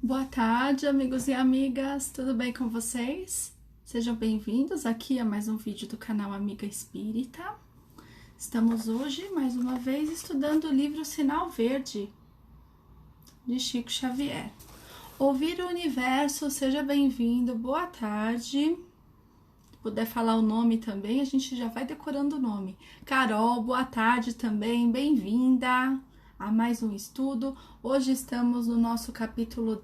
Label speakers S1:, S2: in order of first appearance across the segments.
S1: Boa tarde, amigos e amigas, tudo bem com vocês? Sejam bem-vindos aqui a mais um vídeo do canal Amiga Espírita. Estamos hoje, mais uma vez, estudando o livro Sinal Verde, de Chico Xavier. Ouvir o universo, seja bem-vindo, boa tarde. Se puder falar o nome também, a gente já vai decorando o nome. Carol, boa tarde também, bem-vinda a mais um estudo. Hoje estamos no nosso capítulo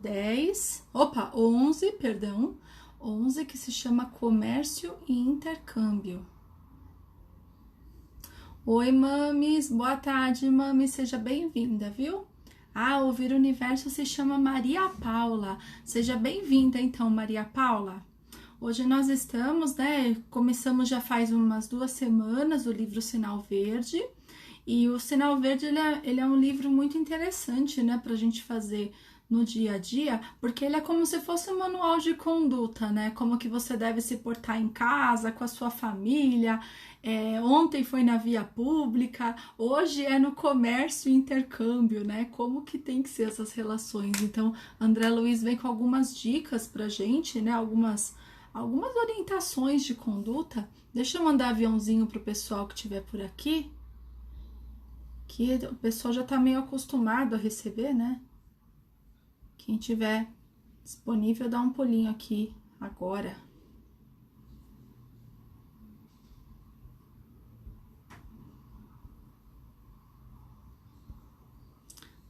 S1: 11, que se chama Comércio e Intercâmbio. Oi, mames, boa tarde, mames, seja bem-vinda, viu? Ouvir o universo se chama Maria Paula. Seja bem-vinda, então, Maria Paula. Hoje nós estamos, começamos já faz umas 2 semanas o livro Sinal Verde. E o Sinal Verde, ele é um livro muito interessante, né, pra gente fazer no dia a dia, porque ele é como se fosse um manual de conduta, né, como que você deve se portar em casa, com a sua família. Ontem foi na via pública, hoje é no comércio e intercâmbio, né, como que tem que ser essas relações. Então, André Luiz vem com algumas dicas pra gente, né, algumas orientações de conduta. Deixa eu mandar aviãozinho pro pessoal que estiver por aqui, que o pessoal já tá meio acostumado a receber, né? Quem tiver disponível, dá um pulinho aqui agora.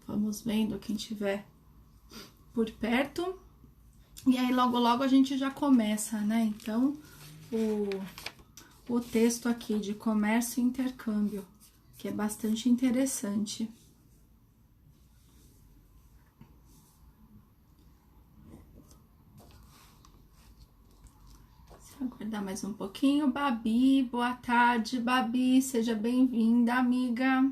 S1: Vamos vendo quem tiver por perto. E aí, logo, logo a gente já começa, né? Então, o texto aqui de comércio e intercâmbio, que é bastante interessante. Vou aguardar mais um pouquinho. Babi, boa tarde, Babi, seja bem-vinda, amiga.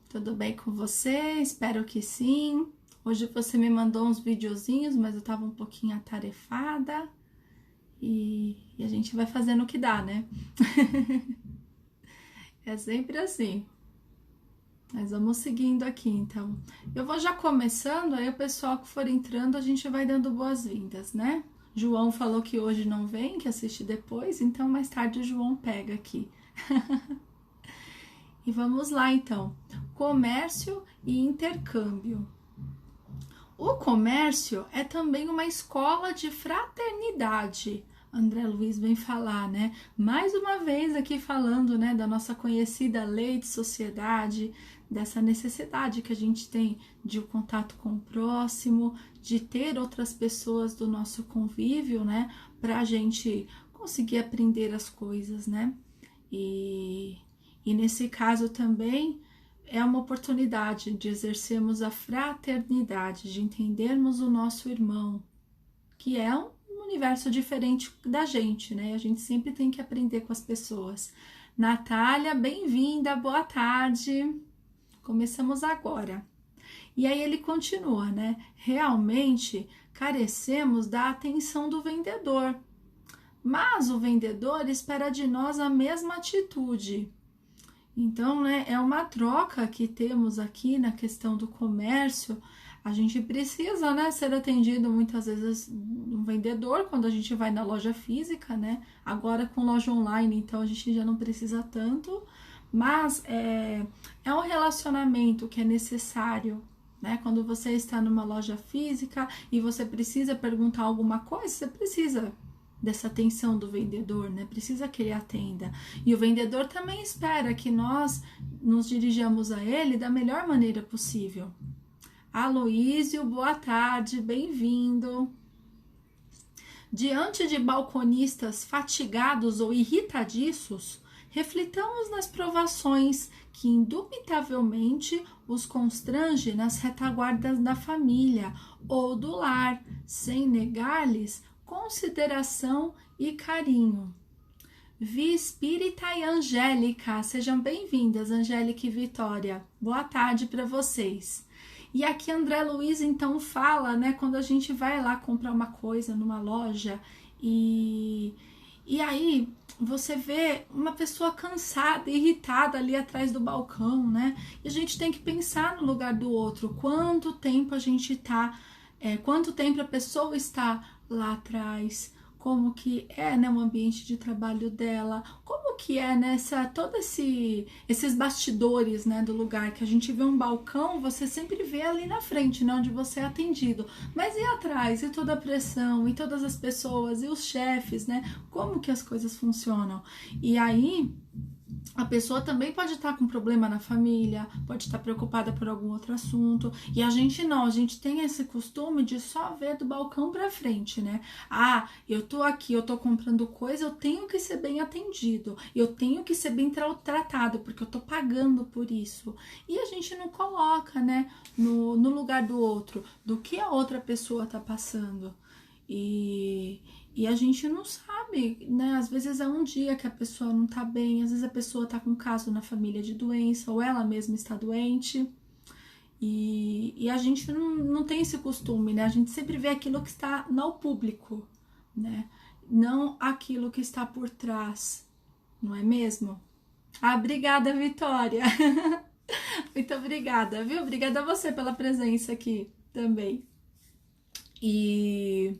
S1: Tudo bem com você? Espero que sim. Hoje você me mandou uns videozinhos, mas eu tava um pouquinho atarefada. E a gente vai fazendo o que dá, né? É sempre assim. Mas vamos seguindo aqui, então. Eu vou já começando, aí o pessoal que for entrando, a gente vai dando boas-vindas, né? João falou que hoje não vem, que assiste depois, então mais tarde o João pega aqui. E vamos lá, então. Comércio e intercâmbio. O comércio é também uma escola de fraternidade. André Luiz vem falar, né? Mais uma vez aqui falando, né, da nossa conhecida lei de sociedade, dessa necessidade que a gente tem de o contato com o próximo, de ter outras pessoas do nosso convívio, né, para a gente conseguir aprender as coisas, né? E nesse caso também é uma oportunidade de exercermos a fraternidade, de entendermos o nosso irmão, que é um universo diferente da gente, né? A gente sempre tem que aprender com as pessoas. Natália, bem-vinda, boa tarde. Começamos agora. E aí ele continua, né? Realmente carecemos da atenção do vendedor, mas o vendedor espera de nós a mesma atitude. Então, né, é uma troca que temos aqui na questão do comércio. A gente precisa, né, ser atendido muitas vezes um vendedor quando a gente vai na loja física, né? Agora com loja online, então a gente já não precisa tanto, mas é um relacionamento que é necessário, né? Quando você está numa loja física e você precisa perguntar alguma coisa, você precisa dessa atenção do vendedor, né? Precisa que ele atenda. E o vendedor também espera que nós nos dirijamos a ele da melhor maneira possível. Aloísio, boa tarde, bem-vindo. Diante de balconistas fatigados ou irritadiços, reflitamos nas provações que indubitavelmente os constrange nas retaguardas da família ou do lar, sem negar-lhes consideração e carinho. Vi Espírita e Angélica, sejam bem-vindas, Angélica e Vitória. Boa tarde para vocês. E aqui André Luiz então fala, né, quando a gente vai lá comprar uma coisa numa loja e E aí você vê uma pessoa cansada, irritada ali atrás do balcão, né? E a gente tem que pensar no lugar do outro. Quanto tempo a gente tá, quanto tempo a pessoa está lá atrás, como que é, né, o ambiente de trabalho dela, como que é nessa esses bastidores, né, do lugar, que a gente vê um balcão, você sempre vê ali na frente, né, onde você é atendido, mas e atrás, e toda a pressão, e todas as pessoas, e os chefes, né, como que as coisas funcionam? E aí a pessoa também pode estar com problema na família, pode estar preocupada por algum outro assunto, e a gente não, a gente tem esse costume de só ver do balcão pra frente, né? Ah, eu tô aqui, eu tô comprando coisa, eu tenho que ser bem atendido, eu tenho que ser bem tratado, porque eu tô pagando por isso. E a gente não coloca, né, no lugar do outro, do que a outra pessoa tá passando. E a gente não sabe, né? Às vezes é um dia que a pessoa não tá bem, às vezes a pessoa tá com um caso na família de doença, ou ela mesma está doente. E a gente não tem esse costume, né? A gente sempre vê aquilo que está no público, né? Não aquilo que está por trás, não é mesmo? Ah, obrigada, Vitória! Muito obrigada, viu? Obrigada a você pela presença aqui também. E,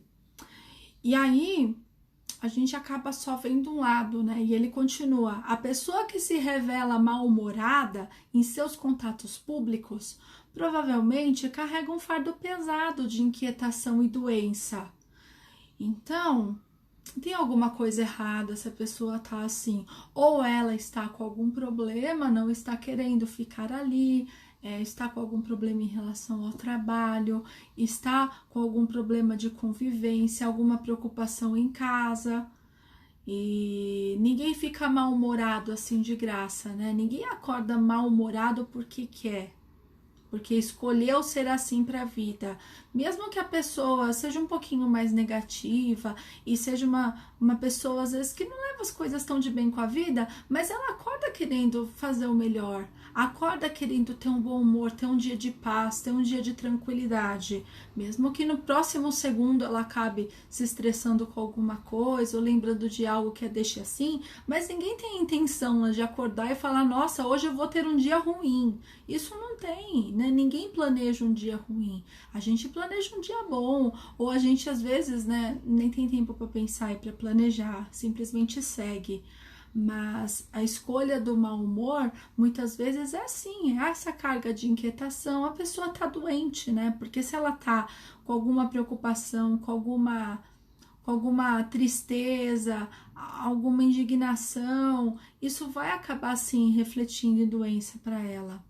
S1: e aí, a gente acaba só vendo um lado, né? E ele continua: a pessoa que se revela mal-humorada em seus contatos públicos provavelmente carrega um fardo pesado de inquietação e doença. Então, tem alguma coisa errada se a pessoa tá assim, ou ela está com algum problema, não está querendo ficar ali, está com algum problema em relação ao trabalho, está com algum problema de convivência, alguma preocupação em casa. E ninguém fica mal-humorado assim de graça, né? Ninguém acorda mal-humorado porque quer, porque escolheu ser assim para a vida. Mesmo que a pessoa seja um pouquinho mais negativa e seja uma pessoa, às vezes, que não leva as coisas tão de bem com a vida, mas ela acorda querendo fazer o melhor, acorda querendo ter um bom humor, ter um dia de paz, ter um dia de tranquilidade. Mesmo que no próximo segundo ela acabe se estressando com alguma coisa ou lembrando de algo que a deixe assim, mas ninguém tem a intenção de acordar e falar: nossa, hoje eu vou ter um dia ruim. Isso não tem, né? Ninguém planeja um dia ruim. A gente planeja um dia bom, ou a gente às vezes, né, nem tem tempo para pensar e para planejar, simplesmente segue. Mas a escolha do mau humor muitas vezes é assim, é essa carga de inquietação. A pessoa tá doente, né? Porque se ela tá com alguma preocupação, com alguma tristeza, alguma indignação, isso vai acabar assim refletindo em doença para ela.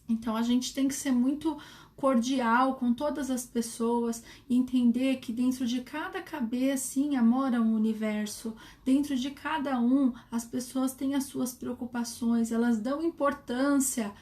S1: Então a gente tem que ser muito cordial com todas as pessoas, entender que dentro de cada cabecinha mora um universo, dentro de cada um as pessoas têm as suas preocupações, elas dão importância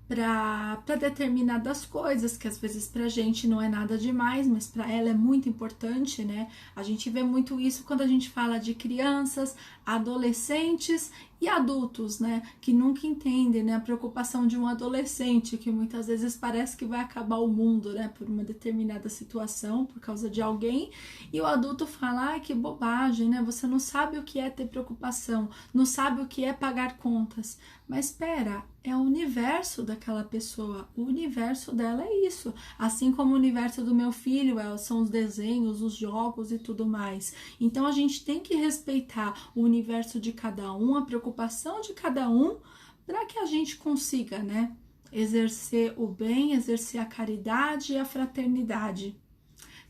S1: para determinadas coisas, que às vezes pra gente não é nada demais, mas para ela é muito importante, né? A gente vê muito isso quando a gente fala de crianças, adolescentes e adultos, né? Que nunca entendem, né, a preocupação de um adolescente, que muitas vezes parece que vai acabar o mundo, né, por uma determinada situação, por causa de alguém, e o adulto fala: ai, que bobagem, né? Você não sabe o que é ter preocupação, não sabe o que é pagar contas. Mas espera, é o universo daquela pessoa, o universo dela é isso. Assim como o universo do meu filho são os desenhos, os jogos e tudo mais. Então a gente tem que respeitar o universo de cada um, a preocupação de cada um, para que a gente consiga, né, exercer o bem, exercer a caridade e a fraternidade.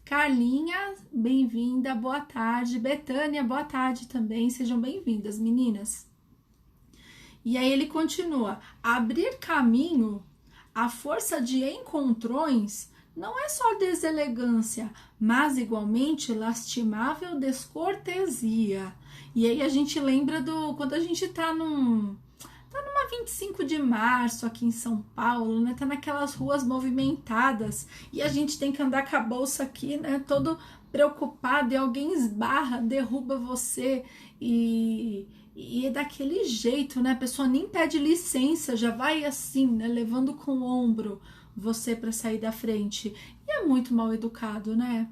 S1: Carlinha, bem-vinda, boa tarde. Betânia, boa tarde também, sejam bem-vindas, meninas. E aí ele continua: abrir caminho, a força de encontrões não é só deselegância, mas igualmente lastimável descortesia. E aí a gente lembra do quando a gente tá numa 25 de março aqui em São Paulo, né? Tá naquelas ruas movimentadas e a gente tem que andar com a bolsa aqui, né? Todo preocupado, e alguém esbarra, derruba você e é daquele jeito, né? A pessoa nem pede licença, já vai assim, né? Levando com o ombro você para sair da frente. E é muito mal educado, né?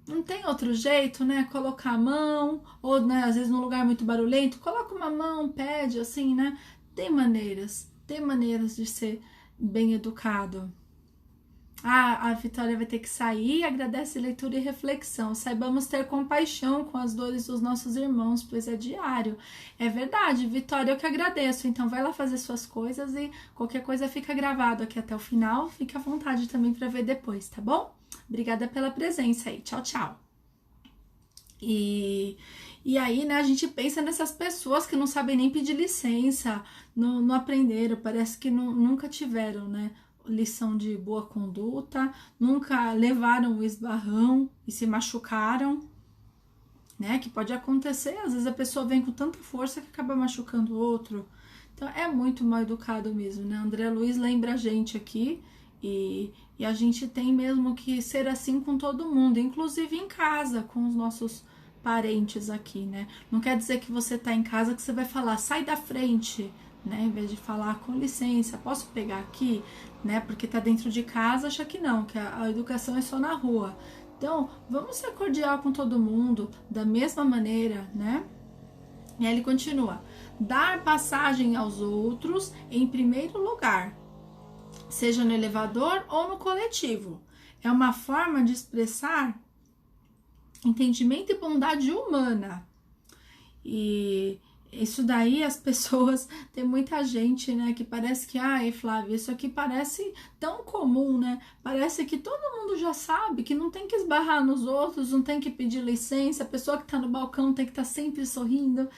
S1: Não tem outro jeito, né? Colocar a mão, ou né, às vezes num lugar muito barulhento, coloca uma mão, pede, assim, né? Tem maneiras de ser bem educado. A Vitória vai ter que sair, agradece leitura e reflexão. Saibamos ter compaixão com as dores dos nossos irmãos, pois é diário. É verdade, Vitória, eu que agradeço. Então vai lá fazer suas coisas e qualquer coisa fica gravado aqui até o final. Fique à vontade também para ver depois, tá bom? Obrigada pela presença aí. Tchau, tchau. E aí, né, a gente pensa nessas pessoas que não sabem nem pedir licença, não aprenderam, parece que nunca tiveram, né, lição de boa conduta, nunca levaram o esbarrão e se machucaram, né, que pode acontecer, às vezes a pessoa vem com tanta força que acaba machucando o outro. Então é muito mal educado mesmo, né? André Luiz lembra a gente aqui e a gente tem mesmo que ser assim com todo mundo, inclusive em casa, com os nossos parentes aqui, né? Não quer dizer que você tá em casa que você vai falar, sai da frente, né? Em vez de falar, com licença, posso pegar aqui, né? Porque tá dentro de casa, acha que não, que a educação é só na rua. Então, vamos ser cordial com todo mundo, da mesma maneira, né? E aí ele continua, dar passagem aos outros em primeiro lugar, seja no elevador ou no coletivo. É uma forma de expressar entendimento e bondade humana. E isso daí as pessoas, tem muita gente, né, que parece que, ai, Flávia, isso aqui parece tão comum, né? Parece que todo mundo já sabe que não tem que esbarrar nos outros, não tem que pedir licença, a pessoa que tá no balcão tem que estar sempre sorrindo,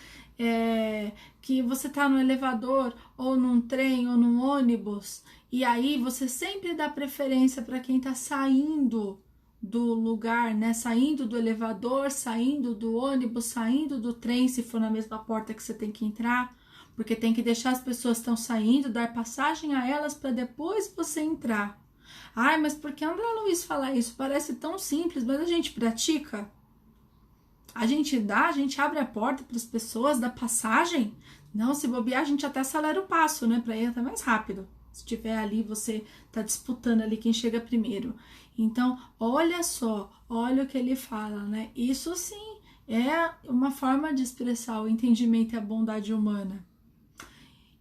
S1: que você tá no elevador ou num trem ou num ônibus, e aí você sempre dá preferência para quem tá saindo do lugar, né? Saindo do elevador, saindo do ônibus, saindo do trem, se for na mesma porta que você tem que entrar, porque tem que deixar as pessoas que estão saindo, dar passagem a elas para depois você entrar. Ai, mas por que André Luiz fala isso? Parece tão simples, mas a gente pratica. A gente abre a porta para as pessoas, dá passagem. Não, se bobear, a gente até acelera o passo, né? Para ir até mais rápido. Se tiver ali, você tá disputando ali quem chega primeiro. Então, olha só, olha o que ele fala, né? Isso sim é uma forma de expressar o entendimento e a bondade humana.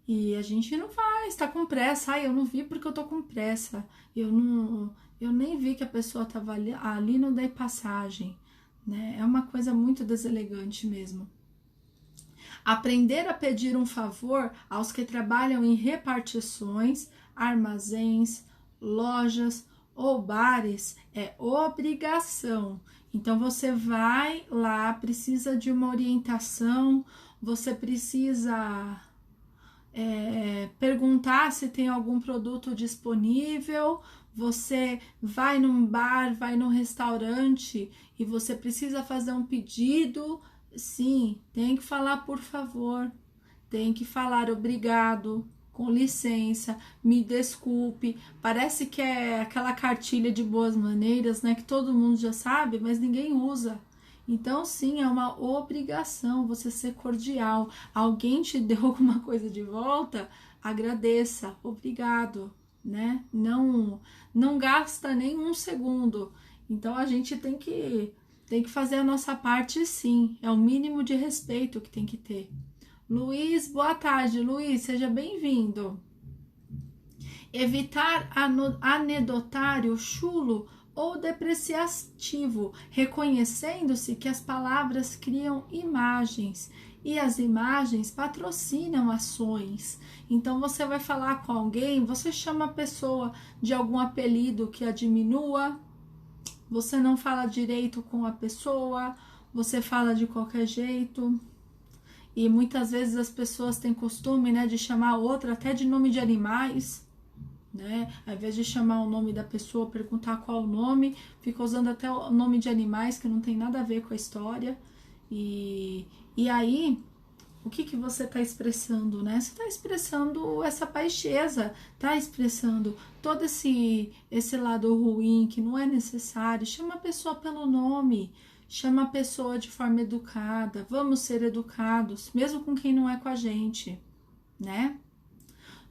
S1: E a gente não vai, está com pressa. Ai, eu não vi porque eu tô com pressa. Eu nem vi que a pessoa tava ali não dei passagem, né? É uma coisa muito deselegante mesmo. Aprender a pedir um favor aos que trabalham em repartições, armazéns, lojas ou bares é obrigação. Então você vai lá, precisa de uma orientação, você precisa perguntar se tem algum produto disponível, você vai num bar, vai num restaurante e você precisa fazer um pedido. Sim, tem que falar por favor, tem que falar obrigado, com licença, me desculpe. Parece que é aquela cartilha de boas maneiras, né, que todo mundo já sabe, mas ninguém usa. Então, sim, é uma obrigação você ser cordial. Alguém te deu alguma coisa de volta, agradeça, obrigado, né? Não gasta nem um segundo. Então, a gente tem que fazer a nossa parte, sim. É o mínimo de respeito que tem que ter. Luiz, boa tarde. Luiz, seja bem-vindo. Evitar anedotário, chulo ou depreciativo, reconhecendo-se que as palavras criam imagens e as imagens patrocinam ações. Então você vai falar com alguém, você chama a pessoa de algum apelido que a diminua, você não fala direito com a pessoa, você fala de qualquer jeito. E muitas vezes as pessoas têm costume, né, de chamar a outra até de nome de animais, né? Ao invés de chamar o nome da pessoa, perguntar qual o nome, fica usando até o nome de animais que não tem nada a ver com a história. E aí, o que você está expressando, né? Você está expressando essa baixeza, está expressando todo esse lado ruim que não é necessário. Chama a pessoa pelo nome, chama a pessoa de forma educada. Vamos ser educados, mesmo com quem não é com a gente, né?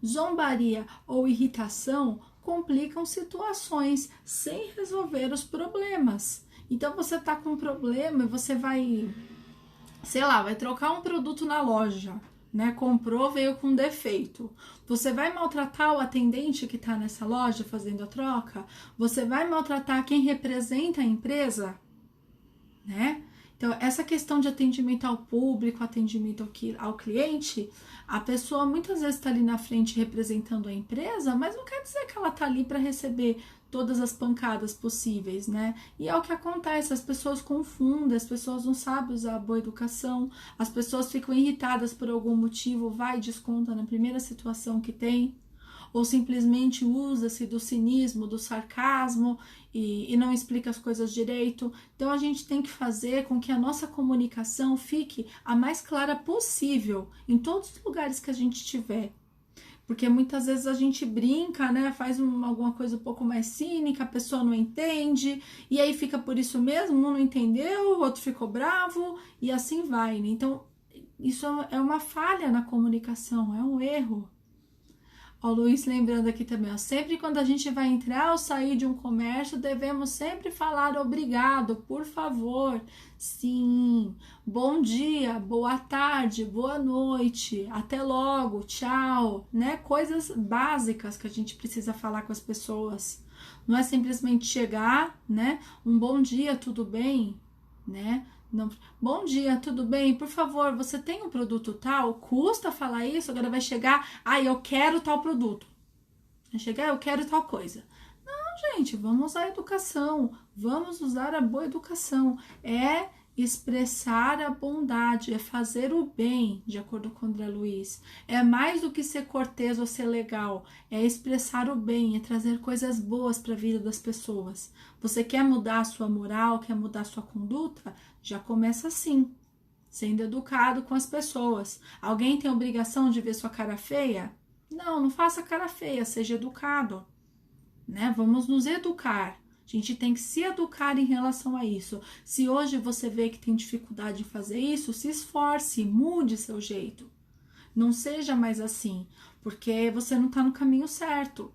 S1: Zombaria ou irritação complicam situações sem resolver os problemas. Então você tá com um problema e você vai, sei lá, vai trocar um produto na loja, né? Comprou, veio com defeito. Você vai maltratar o atendente que tá nessa loja fazendo a troca? Você vai maltratar quem representa a empresa, né? Então, essa questão de atendimento ao público, atendimento ao cliente, a pessoa muitas vezes está ali na frente representando a empresa, mas não quer dizer que ela está ali para receber todas as pancadas possíveis, né? E é o que acontece, as pessoas confundem, as pessoas não sabem usar a boa educação, as pessoas ficam irritadas por algum motivo, vai e desconta na primeira situação que tem, ou simplesmente usa-se do cinismo, do sarcasmo e não explica as coisas direito. Então a gente tem que fazer com que a nossa comunicação fique a mais clara possível em todos os lugares que a gente estiver. Porque muitas vezes a gente brinca, né? Faz alguma coisa um pouco mais cínica, a pessoa não entende, e aí fica por isso mesmo, um não entendeu, o outro ficou bravo, e assim vai, né? Então, isso é uma falha na comunicação, é um erro. Ó, o Luiz lembrando aqui também, ó, sempre quando a gente vai entrar ou sair de um comércio, devemos sempre falar obrigado, por favor. Sim, bom dia, boa tarde, boa noite, até logo, tchau, né? Coisas básicas que a gente precisa falar com as pessoas. Não é simplesmente chegar, né? Um bom dia, tudo bem, né? Não, bom dia, tudo bem? Por favor, você tem um produto tal? Custa falar isso? Agora vai chegar, eu quero tal produto. Vai chegar, eu quero tal coisa. Não, gente, vamos usar a educação, vamos usar a boa educação. É expressar a bondade, é fazer o bem, de acordo com o André Luiz. É mais do que ser cortês ou ser legal, é expressar o bem, é trazer coisas boas para a vida das pessoas. Você quer mudar a sua moral, quer mudar a sua conduta? Já começa assim, sendo educado com as pessoas. Alguém tem a obrigação de ver sua cara feia? Não, não faça cara feia, seja educado, né? Vamos nos educar. A gente tem que se educar em relação a isso. Se hoje você vê que tem dificuldade em fazer isso, se esforce, mude seu jeito. Não seja mais assim, porque você não está no caminho certo.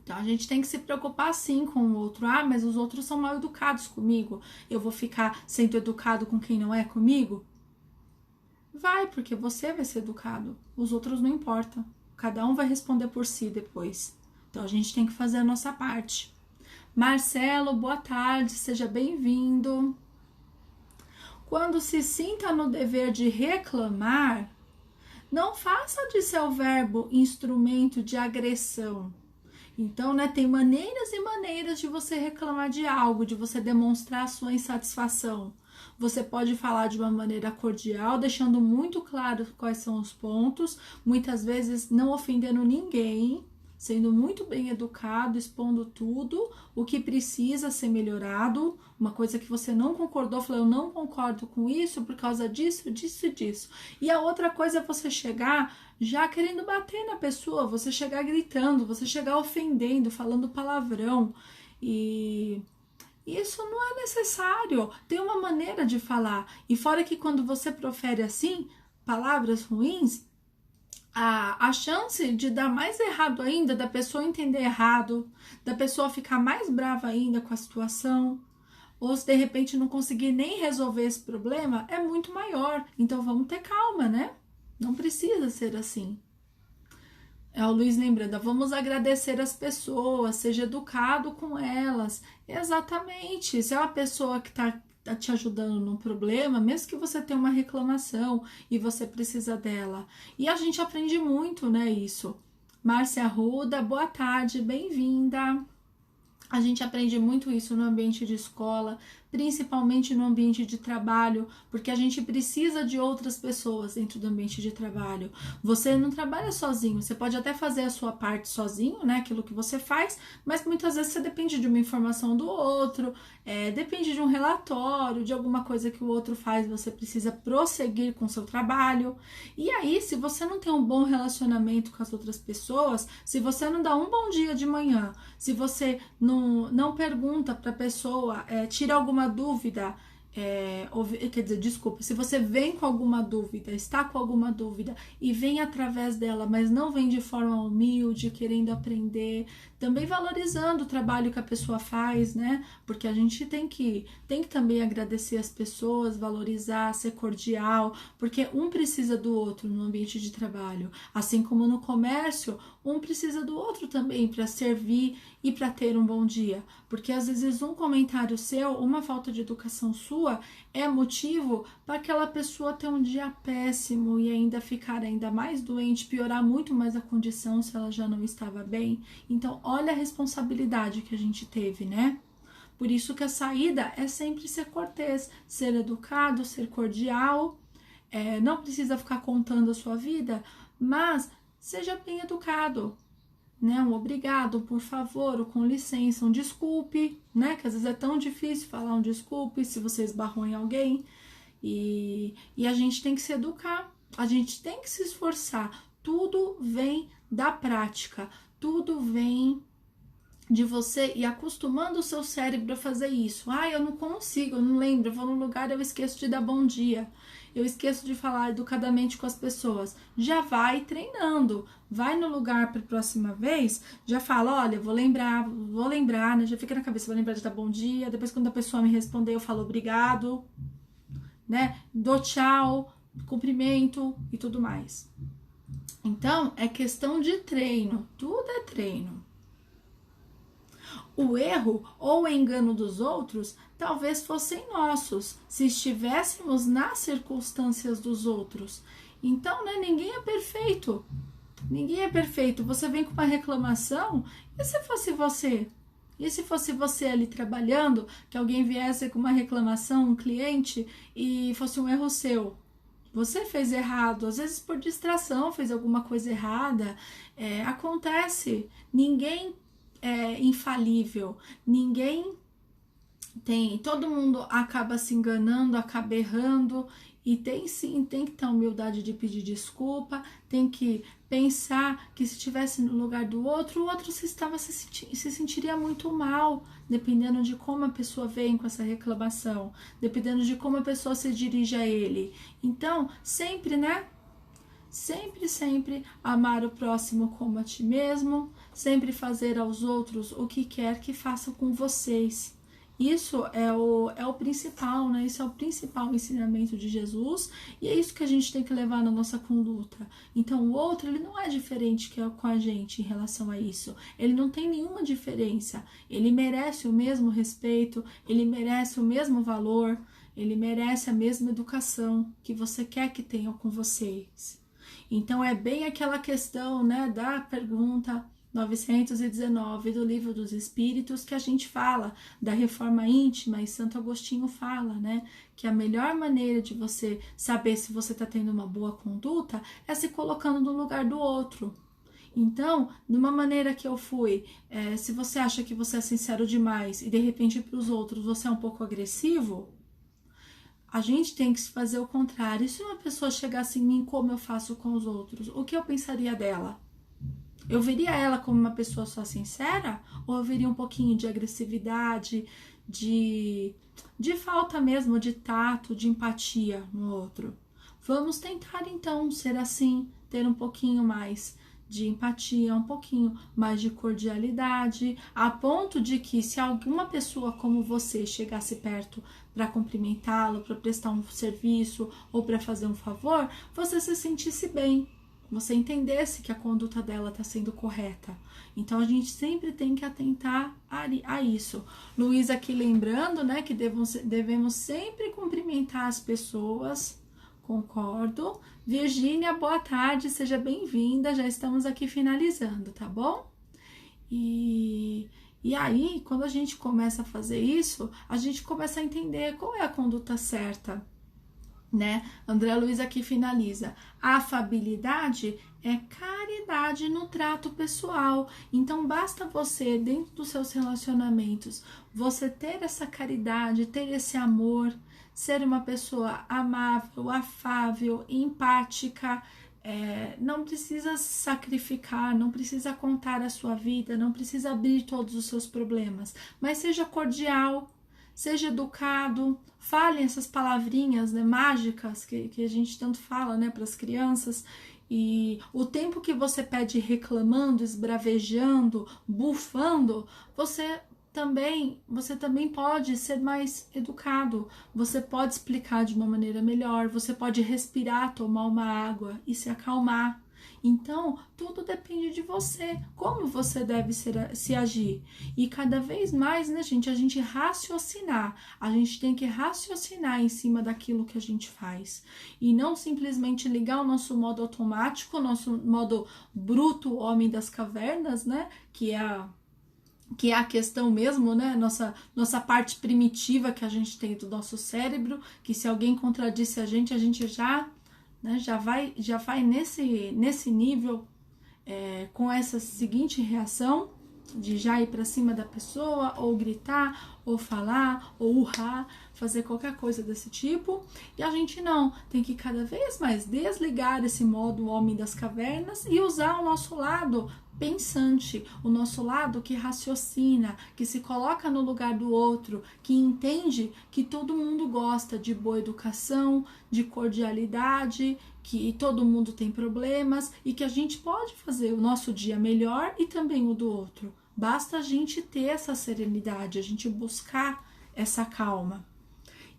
S1: Então a gente tem que se preocupar sim com o outro. Mas os outros são mal educados comigo. Eu vou ficar sendo educado com quem não é comigo? Vai, porque você vai ser educado. Os outros não importam. Cada um vai responder por si depois. Então a gente tem que fazer a nossa parte. Marcelo, boa tarde, seja bem-vindo. Quando se sinta no dever de reclamar, não faça de seu verbo instrumento de agressão. Então, né, tem maneiras e maneiras de você reclamar de algo, de você demonstrar a sua insatisfação. Você pode falar de uma maneira cordial, deixando muito claro quais são os pontos, muitas vezes não ofendendo ninguém, sendo muito bem educado, expondo tudo, o que precisa ser melhorado, uma coisa que você não concordou, falou, eu não concordo com isso por causa disso, disso e disso. E a outra coisa é você chegar já querendo bater na pessoa, você chegar gritando, você chegar ofendendo, falando palavrão, e isso não é necessário. Tem uma maneira de falar, e fora que quando você profere assim, palavras ruins, a chance de dar mais errado ainda, da pessoa entender errado, da pessoa ficar mais brava ainda com a situação, ou se de repente não conseguir nem resolver esse problema, é muito maior. Então vamos ter calma, né? Não precisa ser assim. É o Luiz lembrando, vamos agradecer as pessoas, seja educado com elas. Exatamente, se é uma pessoa que está te ajudando num problema, mesmo que você tenha uma reclamação e você precisa dela. E a gente aprende muito, né, isso. Márcia Arruda, boa tarde, bem-vinda. A gente aprende muito isso no ambiente de escola, principalmente no ambiente de trabalho, porque a gente precisa de outras pessoas dentro do ambiente de trabalho. Você não trabalha sozinho, você pode até fazer a sua parte sozinho, né, aquilo que você faz, mas muitas vezes você depende de uma informação do outro, depende de um relatório, de alguma coisa que o outro faz, você precisa prosseguir com o seu trabalho. E aí, se você não tem um bom relacionamento com as outras pessoas, se você não dá um bom dia de manhã, se você não pergunta para a pessoa, tira alguma dúvida, quer dizer, desculpa, se você vem com alguma dúvida, está com alguma dúvida e vem através dela, mas não vem de forma humilde, querendo aprender, também valorizando o trabalho que a pessoa faz, né? Porque a gente tem que também agradecer as pessoas, valorizar, ser cordial, porque um precisa do outro no ambiente de trabalho, assim como no comércio, um precisa do outro também para servir e para ter um bom dia, porque às vezes um comentário seu, uma falta de educação sua é motivo para aquela pessoa ter um dia péssimo e ainda ficar ainda mais doente, piorar muito mais a condição se ela já não estava bem. Então, olha a responsabilidade que a gente teve, né? Por isso que a saída é sempre ser cortês, ser educado, ser cordial, não precisa ficar contando a sua vida, mas seja bem educado, né? Um obrigado, por favor, com licença, um desculpe, né? Que às vezes é tão difícil falar um desculpe se você esbarrou em alguém. E a gente tem que se educar, a gente tem que se esforçar. Tudo vem da prática, tudo vem de você e acostumando o seu cérebro a fazer isso. Eu não consigo, eu não lembro, eu vou num lugar, eu esqueço de dar bom dia, eu esqueço de falar educadamente com as pessoas. Já vai treinando, vai no lugar para a próxima vez, já fala, olha, vou lembrar, né? Já fica na cabeça, vou lembrar de dar bom dia, depois quando a pessoa me responder, eu falo obrigado, né? Dou tchau, cumprimento e tudo mais. Então, é questão de treino, tudo é treino. O erro ou o engano dos outros talvez fossem nossos, se estivéssemos nas circunstâncias dos outros. Então, né, ninguém é perfeito. Ninguém é perfeito. Você vem com uma reclamação, e se fosse você? E se fosse você ali trabalhando, que alguém viesse com uma reclamação, um cliente, e fosse um erro seu? Você fez errado, às vezes por distração, fez alguma coisa errada. Acontece. Ninguém é infalível, ninguém tem, todo mundo acaba se enganando, acaba errando, e tem sim, tem que ter a humildade de pedir desculpa, tem que pensar que se estivesse no lugar do outro, o outro se sentiria muito mal, dependendo de como a pessoa vem com essa reclamação, dependendo de como a pessoa se dirige a ele. Então, sempre, né? Sempre amar o próximo como a ti mesmo, sempre fazer aos outros o que quer que façam com vocês. Isso é o principal, né? Isso é o principal ensinamento de Jesus e é isso que a gente tem que levar na nossa conduta. Então, o outro, ele não é diferente com a gente em relação a isso. Ele não tem nenhuma diferença. Ele merece o mesmo respeito, ele merece o mesmo valor, ele merece a mesma educação que você quer que tenham com vocês. Então, é bem aquela questão, né, da pergunta 919 do Livro dos Espíritos, que a gente fala da reforma íntima, e Santo Agostinho fala, né, que a melhor maneira de você saber se você está tendo uma boa conduta é se colocando no lugar do outro. Então, de uma maneira que eu fui, se você acha que você é sincero demais e de repente para os outros você é um pouco agressivo, a gente tem que fazer o contrário. E se uma pessoa chegasse em mim como eu faço com os outros, o que eu pensaria dela? Eu veria ela como uma pessoa só sincera? Ou eu veria um pouquinho de agressividade, de falta mesmo de tato, de empatia no outro? Vamos tentar então ser assim, ter um pouquinho mais de empatia, um pouquinho mais de cordialidade, a ponto de que se alguma pessoa como você chegasse perto para cumprimentá-lo, para prestar um serviço ou para fazer um favor, você se sentisse bem, você entendesse que a conduta dela está sendo correta. Então, a gente sempre tem que atentar a isso. Luiz aqui lembrando, né, que devemos sempre cumprimentar as pessoas. Concordo. Virgínia, boa tarde, seja bem-vinda. Já estamos aqui finalizando, tá bom? E aí, quando a gente começa a fazer isso, a gente começa a entender qual é a conduta certa, né? André Luiz aqui finaliza. A afabilidade é caridade no trato pessoal. Então, basta você, dentro dos seus relacionamentos, você ter essa caridade, ter esse amor, ser uma pessoa amável, afável, empática. Não precisa sacrificar, não precisa contar a sua vida, não precisa abrir todos os seus problemas, mas seja cordial, seja educado, fale essas palavrinhas, né, mágicas que a gente tanto fala, né, para as crianças. E o tempo que você pede reclamando, esbravejando, bufando, você também pode ser mais educado, você pode explicar de uma maneira melhor, você pode respirar, tomar uma água e se acalmar. Então, tudo depende de você, como você deve se agir. E cada vez mais, né, gente, a gente raciocinar. A gente tem que raciocinar em cima daquilo que a gente faz. E não simplesmente ligar o nosso modo automático, o nosso modo bruto, homem das cavernas, né, que é a questão mesmo, né? Nossa parte primitiva que a gente tem do nosso cérebro, que se alguém contradisse a gente já, né, já vai nesse nível, com essa seguinte reação de já ir para cima da pessoa, ou gritar, ou falar, ou urrar, fazer qualquer coisa desse tipo. E a gente não, tem que cada vez mais desligar esse modo homem das cavernas e usar o nosso lado pensante, o nosso lado que raciocina, que se coloca no lugar do outro, que entende que todo mundo gosta de boa educação, de cordialidade, que todo mundo tem problemas e que a gente pode fazer o nosso dia melhor e também o do outro. Basta a gente ter essa serenidade, a gente buscar essa calma.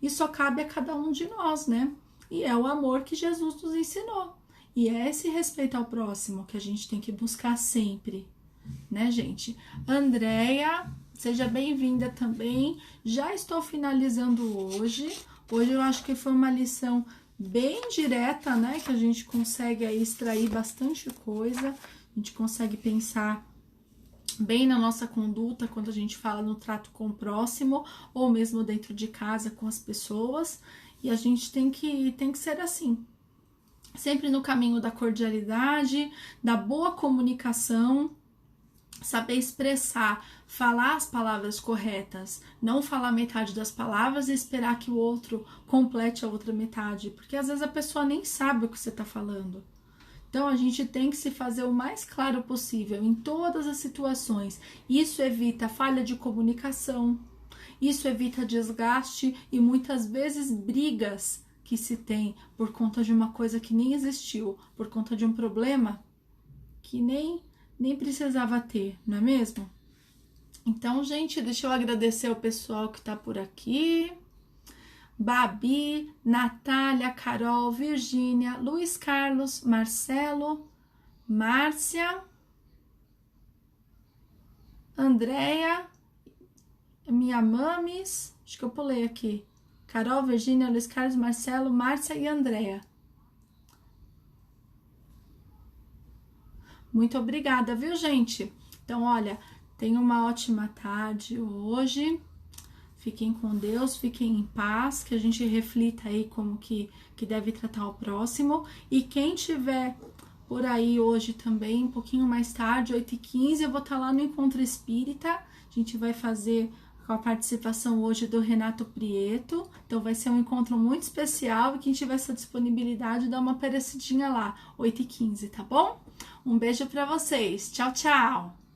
S1: E só cabe a cada um de nós, né? E é o amor que Jesus nos ensinou. E é esse respeito ao próximo que a gente tem que buscar sempre, né, gente? Andréia, seja bem-vinda também. Já estou finalizando hoje. Hoje eu acho que foi uma lição bem direta, né? Que a gente consegue aí extrair bastante coisa. A gente consegue pensar bem na nossa conduta quando a gente fala no trato com o próximo, ou mesmo dentro de casa com as pessoas. E a gente tem que ser assim. Sempre no caminho da cordialidade, da boa comunicação, saber expressar, falar as palavras corretas, não falar metade das palavras e esperar que o outro complete a outra metade, porque às vezes a pessoa nem sabe o que você está falando. Então a gente tem que se fazer o mais claro possível em todas as situações. Isso evita falha de comunicação, isso evita desgaste e muitas vezes brigas que se tem por conta de uma coisa que nem existiu, por conta de um problema que nem precisava ter, não é mesmo? Então, gente, deixa eu agradecer ao pessoal que tá por aqui. Babi, Natália, Carol, Virgínia, Luiz Carlos, Marcelo, Márcia, Andréia, minha mames, acho que eu pulei aqui. Carol, Virgínia, Luiz Carlos, Marcelo, Márcia e Andréia. Muito obrigada, viu, gente? Então, olha, tenham uma ótima tarde hoje. Fiquem com Deus, fiquem em paz, que a gente reflita aí como que deve tratar o próximo. E quem tiver por aí hoje também, um pouquinho mais tarde, 8h15, eu vou estar lá no Encontro Espírita. A gente vai fazer com a participação hoje do Renato Prieto. Então vai ser um encontro muito especial e quem tiver essa disponibilidade, dá uma aparecidinha lá, 8h15, tá bom? Um beijo para vocês. Tchau, tchau!